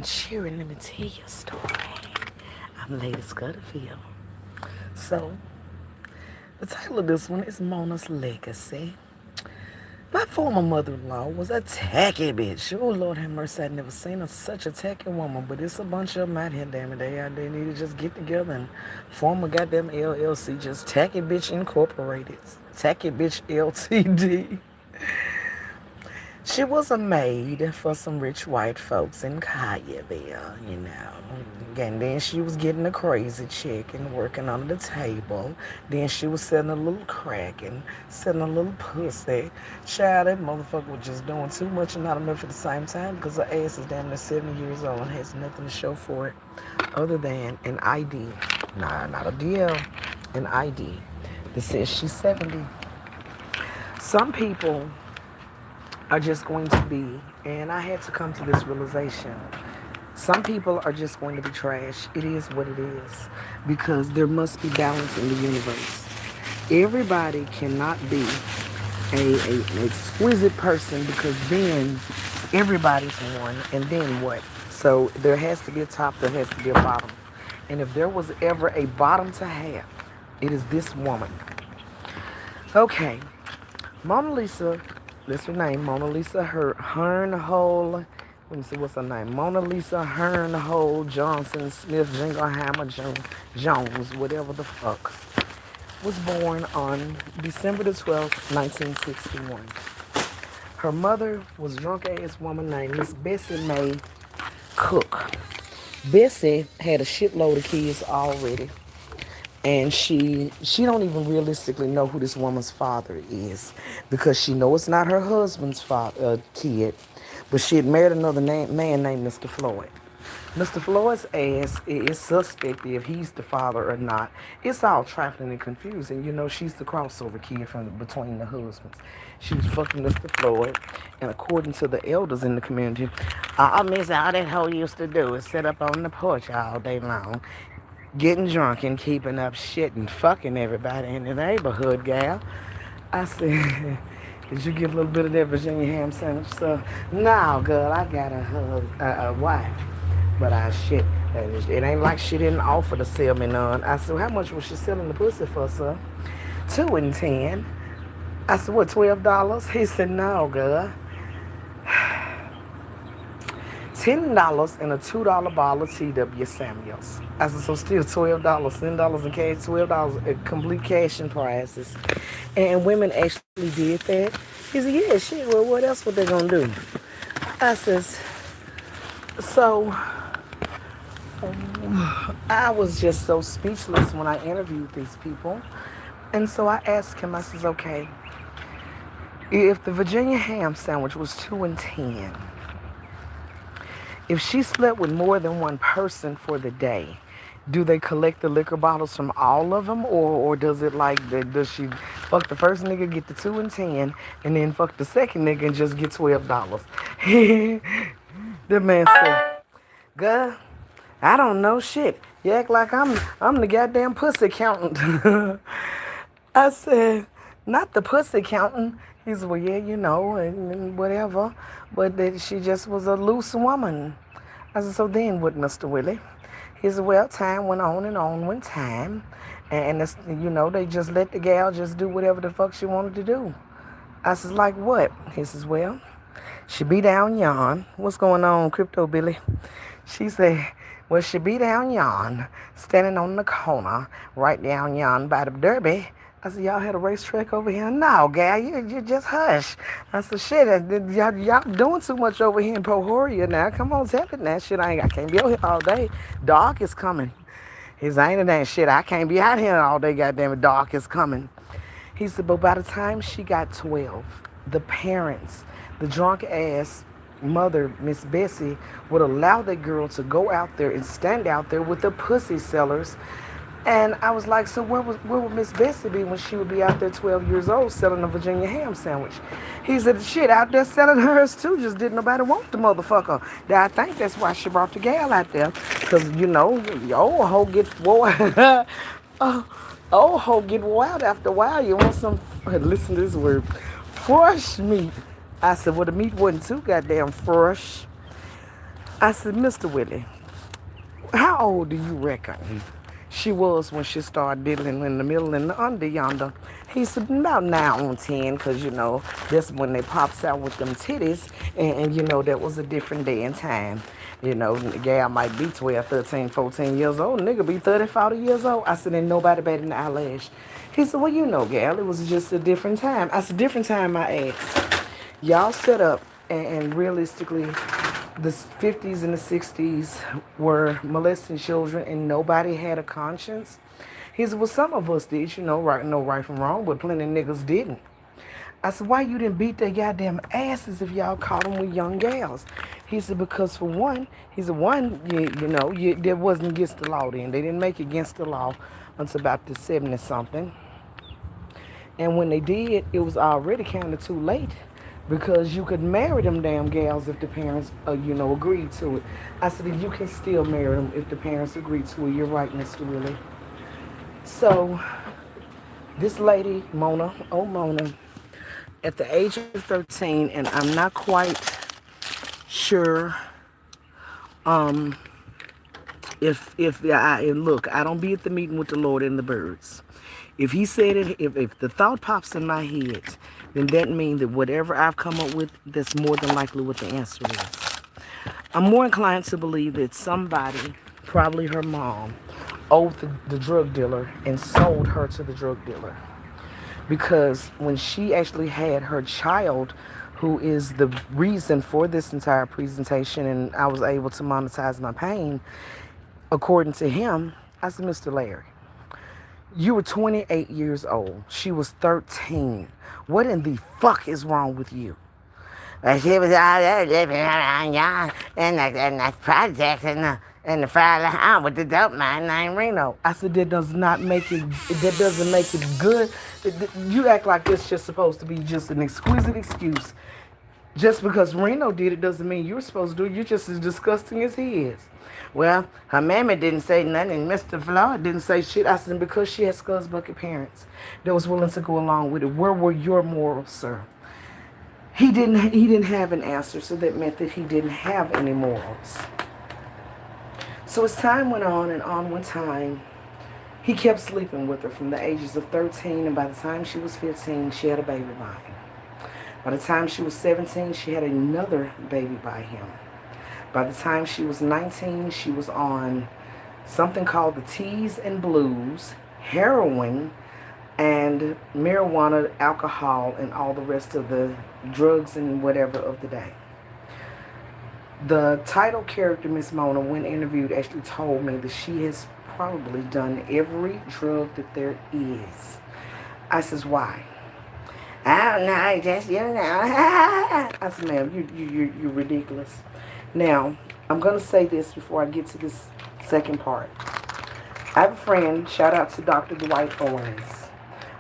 Cheering, let me tell you a story. I'm LadyScutterfield. So, the title of this one is Mona's Legacy. My former mother-in-law was a tacky bitch. Oh, Lord have mercy, I'd never seen such a tacky woman, but it's a bunch of them out here, damn it. They need to just get together and form a goddamn LLC, just Tacky Bitch Incorporated. Tacky Bitch LTD. She was a maid for some rich white folks in Collierville. And then she was getting a crazy chick and working under the table. Then she was selling a little crack and selling a little pussy. Child, that motherfucker was just doing too much and not enough at the same time because her ass is damn near 70 years old and has nothing to show for it other than an ID. Nah, not a DL, an ID that says she's 70. Some people are just going to be, and I had to come to this realization, some people are just going to be trash. It is what it is, because there must be balance in the universe. Everybody cannot be an exquisite person, because then everybody's one, and then what? So there has to be a top, there has to be a bottom. And if there was ever a bottom to have, it is this woman. Okay, Mona Lisa. That's her name, Mona Lisa Hernhole. Let me see, what's her name? Mona Lisa Hernhole Johnson Smith Jingleheimer Jones, whatever the fuck, was born on December the 12th, 1961. Her mother was a drunk-ass woman named Miss Bessie Mae Cook. Bessie had a shitload of kids already. And she don't even realistically know who this woman's father is, because she knows it's not her husband's kid, but she had married another man named Mr. Floyd. Mr. Floyd's ass is suspect if he's the father or not. It's all trifling and confusing. She's the crossover kid from between the husbands. She was fucking Mr. Floyd, and according to the elders in the community, miss, all that hoe used to do is sit up on the porch all day long, getting drunk and keeping up shit and fucking everybody in the neighborhood, gal. I said, did you get a little bit of that Virginia ham sandwich, sir? No, girl, I got a wife. But it ain't like she didn't offer to sell me none. I said, how much was she selling the pussy for, sir? $2 and $10. I said, what, $12? He said, no, girl. $10 and a $2 bottle of T.W. Samuels. I said, so still $12, $10 in cash, $12 complete cash and prices. And women actually did that. He said, yeah, shit, well, what else were they gonna do? I says, so I was just so speechless when I interviewed these people. And so I asked him, I says, okay, if the Virginia ham sandwich was $2 and $10, if she slept with more than one person for the day, do they collect the liquor bottles from all of them, or does it does she fuck the first nigga, get the $2 and $10, and then fuck the second nigga and just get $12? The man said, girl, I don't know shit. You act like I'm the goddamn pussy accountant. I said, not the pussy accountant. He said, well, yeah, and whatever. But that she just was a loose woman. I said, so then what, Mr. Willie? He said, well, time went on with time. And it's, they just let the gal just do whatever the fuck she wanted to do. I said, like what? He says, well, she be down yon. What's going on, Crypto Billy? She said, well, she be down yon, standing on the corner, right down yon by the Derby. I said, y'all had a racetrack over here? No, gal, you just hush. I said, shit, y'all doing too much over here in Pohoria now. Come on, tell it now. Shit, I can't be out here all day. Dark is coming. His ain't that shit. I can't be out here all day, goddamn it. Dark is coming. He said, but by the time she got 12, the parents, the drunk ass mother, Miss Bessie, would allow that girl to go out there and stand out there with the pussy sellers. And I was like, so where would Miss Bessie be when she would be out there 12 years old selling a Virginia ham sandwich? He said, shit, out there selling hers too, just didn't nobody want the motherfucker. I think that's why she brought the gal out there. Because, the old hoe get wore old hoe get wild after a while. You want some, listen to this word, fresh meat. I said, well, the meat wasn't too goddamn fresh. I said, Mr. Willie, how old do you reckon she was when she started diddling in the middle and the under yonder? He said, about 9 on 10, because, that's when they pops out with them titties. And that was a different day and time. The gal might be 12, 13, 14 years old. Nigga be 30, 40 years old. I said, ain't nobody better than eyelash. He said, well, gal, it was just a different time. I said, different time, I asked. Y'all set up, and realistically, the 50s and the 60s were molesting children and nobody had a conscience. He said, well, some of us did, right, no right from wrong, but plenty of niggas didn't. I said, why you didn't beat their goddamn asses if y'all caught them with young gals? He said, because for one, that wasn't against the law then. They didn't make it against the law until about the 70-something. And when they did, it was already kind of too late because you could marry them damn gals if the parents, agreed to it. I said, you can still marry them if the parents agree to it. You're right, Mr. Willie. So, this lady, Mona, at the age of 13, and I'm not quite sure look, I don't be at the meeting with the Lord and the birds. If he said it, if the thought pops in my head, then that means that whatever I've come up with, that's more than likely what the answer is. I'm more inclined to believe that somebody, probably her mom, owed the drug dealer and sold her to the drug dealer. Because when she actually had her child, who is the reason for this entire presentation, and I was able to monetize my pain, according to him, I said, Mr. Larry, you were 28 years old. She was 13. What in the fuck is wrong with you? She was out there living around y'all in the projects in the Friday house with the dope man named Reno. I said, that doesn't make it good. You act like it's just supposed to be just an exquisite excuse. Just because Reno did it doesn't mean you're supposed to do it. You're just as disgusting as he is. Well, her mammy didn't say nothing, and Mr. Floyd didn't say shit. I said, because she had Scuzzbucket parents that was willing to go along with it. Where were your morals, sir? He didn't have an answer, so that meant that he didn't have any morals. So as time went on and on went time, he kept sleeping with her from the ages of 13, and by the time she was 15, she had a baby by him. By the time she was 17, she had another baby by him. By the time she was 19, she was on something called the T's and Blues, heroin, and marijuana, alcohol, and all the rest of the drugs and whatever of the day. The title character, Miss Mona, when interviewed, actually told me that she has probably done every drug that there is. I says, why? I don't know, just, I said, ma'am, you're ridiculous. Now, I'm going to say this before I get to this second part. I have a friend, shout out to Dr. Dwight Owens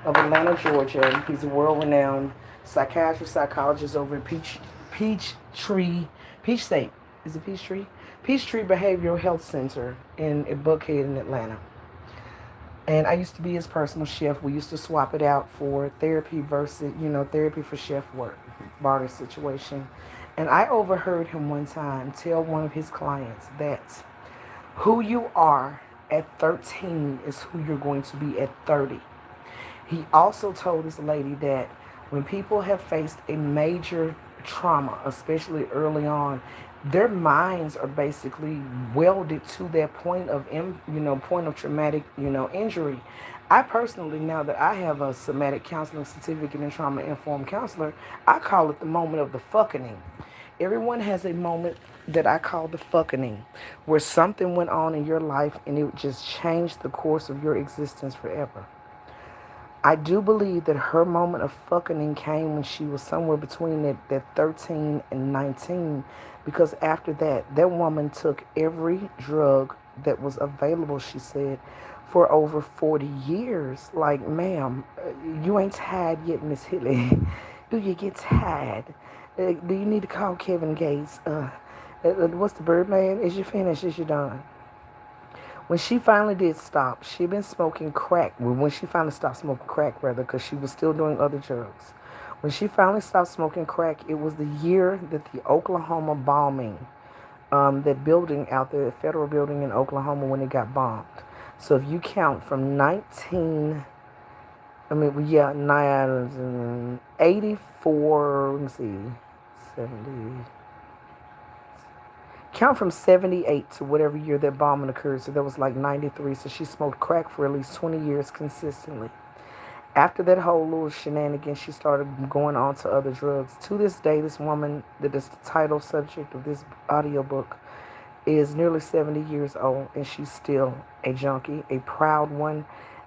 of Atlanta, Georgia. He's a world-renowned psychiatrist, psychologist over at Peachtree Behavioral Health Center in Buckhead in Atlanta. And I used to be his personal chef. We used to swap it out for therapy versus, therapy for chef work, barter situation. And I overheard him one time tell one of his clients that who you are at 13 is who you're going to be at 30. He also told this lady that when people have faced a major trauma, especially early on, their minds are basically welded to that point of traumatic, injury. I personally, now that I have a somatic counseling certificate and trauma-informed counselor, I call it the moment of the fucking. Everyone has a moment that I call the fucking, where something went on in your life and it just changed the course of your existence forever. I do believe that her moment of fucking came when she was somewhere between that 13 and 19, because after that woman took every drug that was available, she said, for over 40 years. Like, ma'am, you ain't tired yet, Miss Hilly. Do you get tired? Do you need to call Kevin Gates? What's the Birdman? Is you finished? Is you done? When she finally did stop, she'd been smoking crack. When she finally stopped smoking crack, rather, because she was still doing other drugs. When she finally stopped smoking crack, it was the year that the Oklahoma bombing that building out there, the federal building in Oklahoma when it got bombed. So if you count from 1984, let me see, 70, count from 78 to whatever year that bombing occurred. So that was like 93. So she smoked crack for at least 20 years consistently. After that whole little shenanigan, she started going on to other drugs. To this day, this woman that is the title subject of this audiobook is nearly 70 years old, and she's still a junkie, a proud one.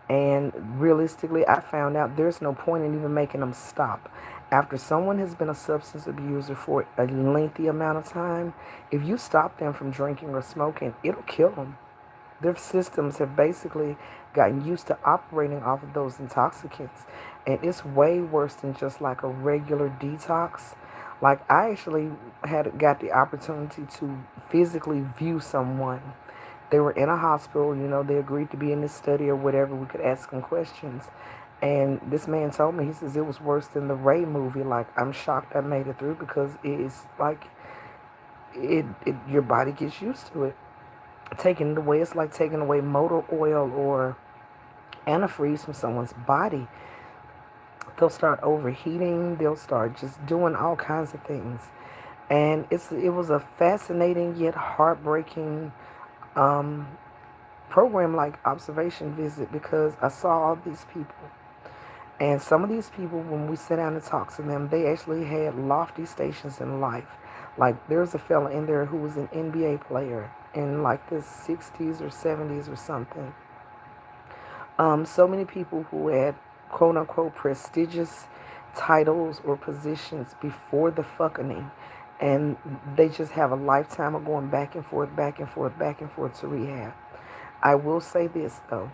And realistically, I found out there's no point in even making them stop. After someone has been a substance abuser for a lengthy amount of time, if you stop them from drinking or smoking, it'll kill them. Their systems have basically gotten used to operating off of those intoxicants. And it's way worse than just like a regular detox. Like I actually got the opportunity to physically view someone. They were in a hospital, they agreed to be in this study or whatever. We could ask them questions. And this man told me, he says, it was worse than the Ray movie. Like, I'm shocked I made it through because it's like, your body gets used to it. Taking it away, it's like taking away motor oil or antifreeze from someone's body. They'll start overheating. They'll start just doing all kinds of things. And it was a fascinating yet heartbreaking program, like observation visit, because I saw all these people. And some of these people, when we sat down and talked to them, they actually had lofty stations in life. Like there's a fella in there who was an NBA player in like the 60s or 70s or something. So many people who had quote unquote prestigious titles or positions before the fucking, and they just have a lifetime of going back and forth, back and forth, back and forth to rehab. I will say this though.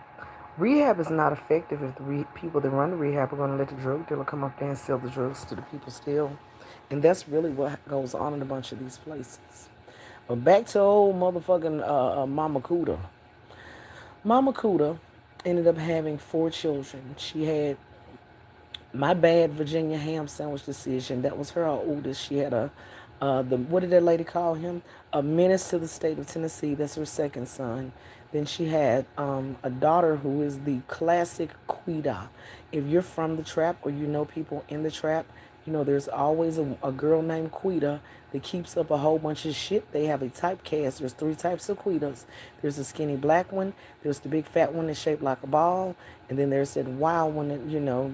Rehab is not effective if the people that run the rehab are going to let the drug dealer come up there and sell the drugs to the people still. And that's really what goes on in a bunch of these places. But back to old motherfucking Mama Kuda. Mama Kuda ended up having 4 children. She had my bad Virginia ham sandwich decision. That was her oldest. She had what did that lady call him? A menace to the state of Tennessee. That's her second son. Then she had a daughter who is the classic Quita. If you're from the trap or you know people in the trap, there's always a girl named Quita that keeps up a whole bunch of shit. They have a typecast. There's 3 types of Quitas. There's the skinny black one. There's the big fat one that's shaped like a ball. And then there's that wild one that,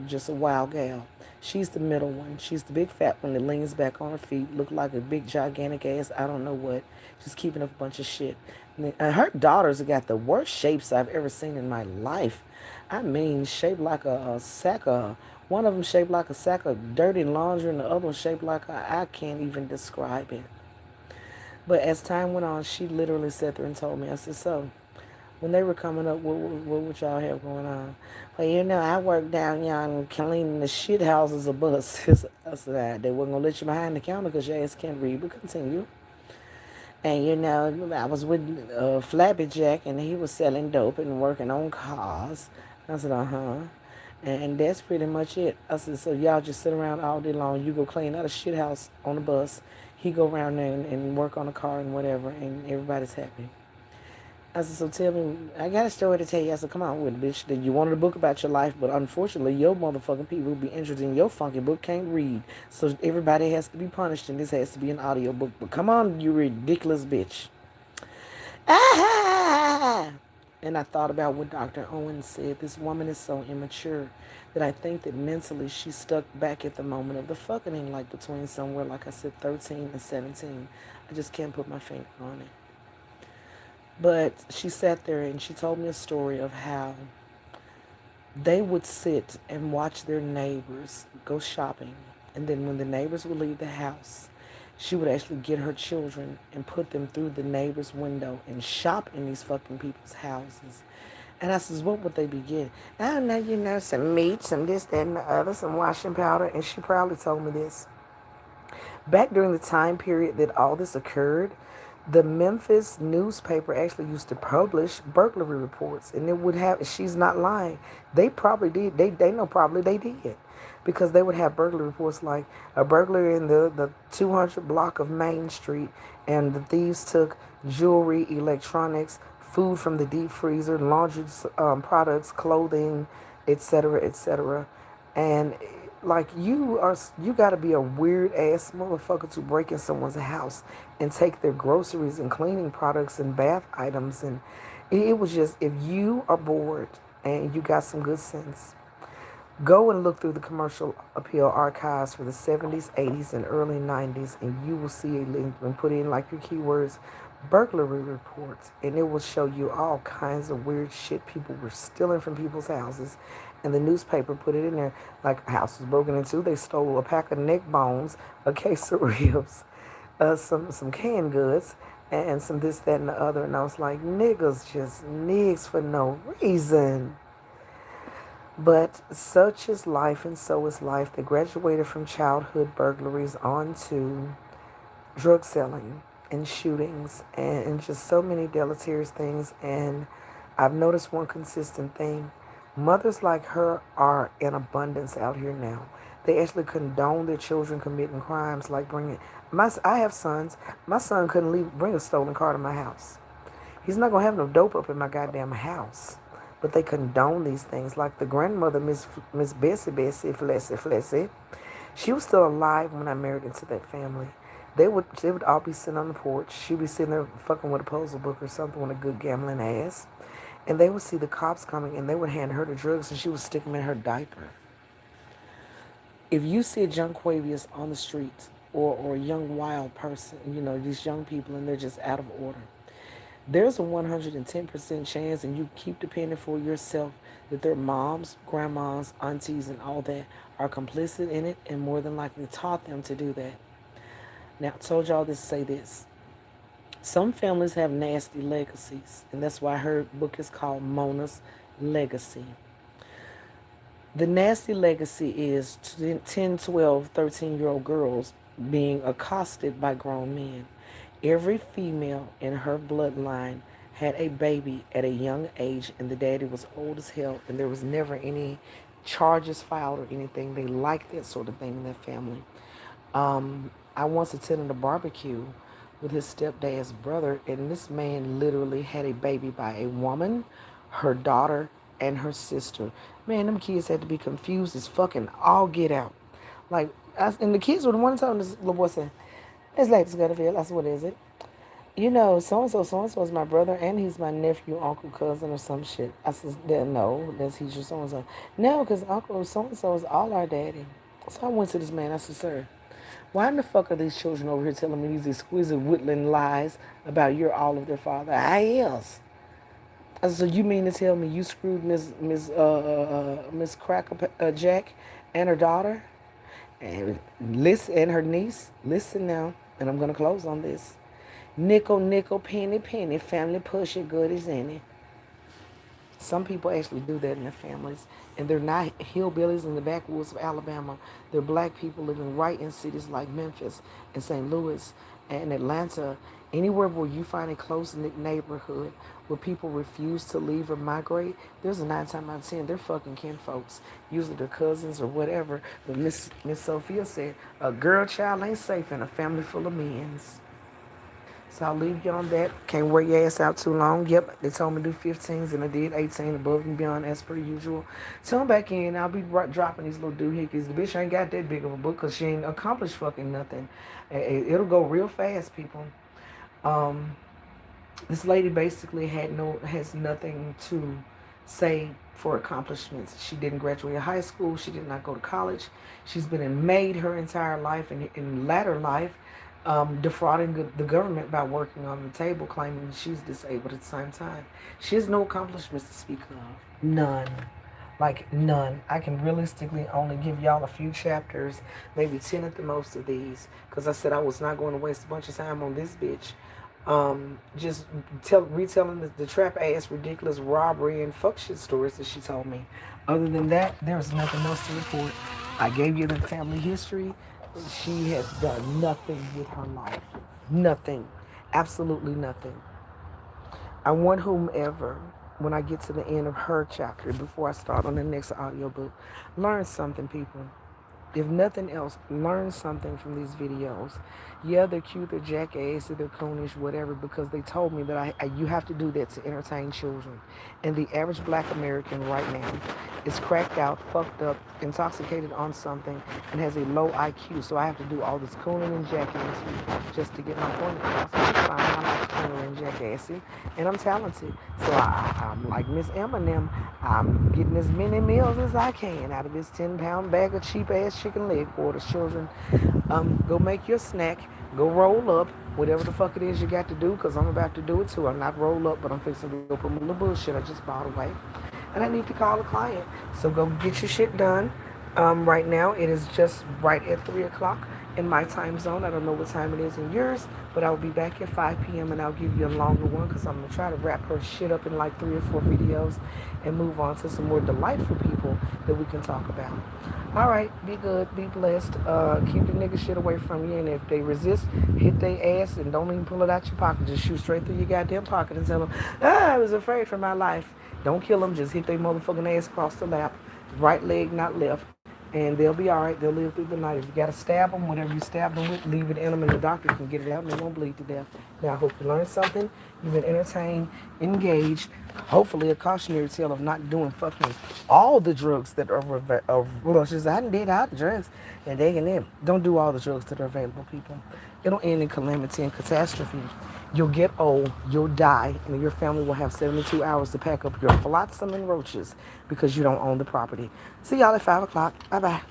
just a wild gal. She's the middle one. She's the big fat one that leans back on her feet, look like a big gigantic ass, I don't know what, just keeping up a bunch of shit. And her daughters have got the worst shapes I've ever seen in my life. I mean, shaped like a sack of, one of them shaped like a sack of dirty laundry and the other one shaped like I can't even describe it. But as time went on, she literally sat there and told me, I said, so, when they were coming up, what would y'all have going on? Well, I worked down young cleaning the shit houses of buses. I said, they wasn't going to let you behind the counter because your ass can't read, but continue. And, I was with Flappy Jack, and he was selling dope and working on cars. I said, uh-huh. And that's pretty much it. I said, so y'all just sit around all day long. You go clean out a shit house on the bus. He go around there and work on a car and whatever, and everybody's happy. I said, so tell me, I got a story to tell you. I said, come on with it, bitch. That you wanted a book about your life, but unfortunately, your motherfucking people who be interested in your funky book can't read. So everybody has to be punished, and this has to be an audiobook. But come on, you ridiculous bitch. Ah! And I thought about what Dr. Owen said. This woman is so immature that I think that mentally she's stuck back at the moment of the fucking, like between somewhere, like I said, 13 and 17. I just can't put my finger on it. But she sat there and she told me a story of how they would sit and watch their neighbors go shopping. And then when the neighbors would leave the house, she would actually get her children and put them through the neighbor's window and shop in these fucking people's houses. And I says, what would they be getting? I don't know, some meat, some this, that, and the other, some washing powder. And she proudly told me this. Back during the time period that all this occurred, the Memphis newspaper actually used to publish burglary reports, and it would have, she's not lying, they probably did, they know probably they did. because they would have burglary reports like a burglary in the 200 block of Main Street, and the thieves took jewelry, electronics, food from the deep freezer, laundry products, clothing, etc., etc. And like you got to be a weird ass motherfucker to break in someone's house and take their groceries and cleaning products and bath items. And it was just, if you are bored and you got some good sense, go and look through the commercial appeal archives for the 70s, 80s, and early 90s, and you will see a link and put in like your keywords burglary reports, and it will show you all kinds of weird shit people were stealing from people's houses. And the newspaper put it in there like a house was broken into. They stole a pack of neck bones, a case of ribs, some canned goods, and some this, that, and the other. And I was like, niggas just niggas for no reason. But such is life, and so is life. They graduated from childhood burglaries onto drug selling and shootings and just so many deleterious things. And I've noticed one consistent thing. Mothers like her are in abundance out here now. They actually condone their children committing crimes, like bringing I have sons. My son couldn't bring a stolen car to my house. He's not gonna have no dope up in my goddamn house. But they condone these things. Like the grandmother, Miss Bessie Flessy. She was still alive when I married into that family. They would all be sitting on the porch. She'd be sitting there fucking with a puzzle book or something with a good gambling ass. And they would see the cops coming and they would hand her the drugs and she would stick them in her diaper. If you see a Junquavius on the streets or a young wild person, these young people, and they're just out of order, there's a 110% chance, and you keep depending for yourself, that their moms, grandmas, aunties, and all that are complicit in it and more than likely taught them to do that. Now, I told y'all this to say this. Some families have nasty legacies, and that's why her book is called Mona's Legacy. The nasty legacy is 10, 12, 13-year-old girls being accosted by grown men. Every female in her bloodline had a baby at a young age, and the daddy was old as hell, and there was never any charges filed or anything. They liked that sort of thing in their family. I once attended a barbecue with his stepdad's brother, and this man literally had a baby by a woman, her daughter, and her sister. Man, them kids had to be confused as fucking all get out. And the kids were the one telling this little boy saying, "It's LadyScutterfield." I said, "What is it?" So-and-so is my brother, and he's my nephew, uncle, cousin, or some shit. I said, "No, he's your so-and-so." "No, because uncle so-and-so is all our daddy." So I went to this man. I said, "Sir, why in the fuck are these children over here telling me these exquisite woodland lies about you're all of their father?" "I is." I said, "So you mean to tell me you screwed Miss Cracker Jack and her daughter and her niece? Listen now, and I'm gonna close on this. Nickel, nickel, penny, penny, family push it good as any." Some people actually do that in their families, and they're not hillbillies in the backwoods of Alabama. They're black people living right in cities like Memphis and St. Louis and Atlanta. Anywhere where you find a close-knit neighborhood where people refuse to leave or migrate, there's a 9 times out of 10 they're fucking kinfolks. Usually their cousins or whatever. But Miss Sophia said, a girl child ain't safe in a family full of men's. So I'll leave you on that. Can't wear your ass out too long. Yep, they told me to do 15s, and I did 18 above and beyond as per usual. Tune back in. I'll be dropping these little doohickeys. The bitch ain't got that big of a book because she ain't accomplished fucking nothing. It'll go real fast, people. This lady basically has nothing to say for accomplishments. She didn't graduate high school. She did not go to college. She's been a maid her entire life, and in latter life, defrauding the government by working on the table, claiming that she's disabled at the same time. She has no accomplishments to speak of. None. Like, none. I can realistically only give y'all a few chapters, maybe 10 at the most of these, because I said I was not going to waste a bunch of time on this bitch. Just retelling the trap ass ridiculous robbery and fuck shit stories that she told me. Other than that, there's nothing else to report. I gave you the family history. She has done nothing with her life. Nothing. Absolutely nothing. I want whomever when I get to the end of her chapter before I start on the next audiobook. Learn something, people. If nothing else, learn something from these videos. Yeah, they're cute, they're jackass, they're coonish, whatever, because they told me that you have to do that to entertain children. And the average black American right now is cracked out, fucked up, intoxicated on something, and has a low IQ. So I have to do all this cooning and jackassing just to get my point across. It's fine. I like cooning and jackassing, and I'm talented. So I'm like Miss Eminem. I'm getting as many meals as I can out of this 10-pound bag of cheap ass chicken leg quarters. Children, go make your snack. Go roll up. Whatever the fuck it is you got to do, because I'm about to do it too. I'm not roll up, but I'm fixing to go put my little bullshit I just bought away. And I need to call a client. So go get your shit done. Right now, it is just right at 3 o'clock in my time zone. I don't know what time it is in yours, but I'll be back at 5 p.m. and I'll give you a longer one because I'm going to try to wrap her shit up in like 3 or 4 videos and move on to some more delightful people that we can talk about. All right, be good, be blessed. Keep the nigga shit away from you, and if they resist, hit their ass and don't even pull it out your pocket. Just shoot straight through your goddamn pocket and tell them, I was afraid for my life. Don't kill them, just hit their motherfucking ass across the lap, right leg, not left, and they'll be all right. They'll live through the night. If you got to stab them, whatever you stab them with, leave it in them, and the doctor can get it out, and they won't bleed to death. Now, I hope you learned something. You've been entertained, engaged. Hopefully, a cautionary tale of not doing fucking all the drugs that are well, she says, I did all the drugs, and they can live. Don't do all the drugs that are available, people. It'll end in calamity and catastrophe. You'll get old, you'll die, and your family will have 72 hours to pack up your flotsam and roaches because you don't own the property. See y'all at 5 o'clock. Bye-bye.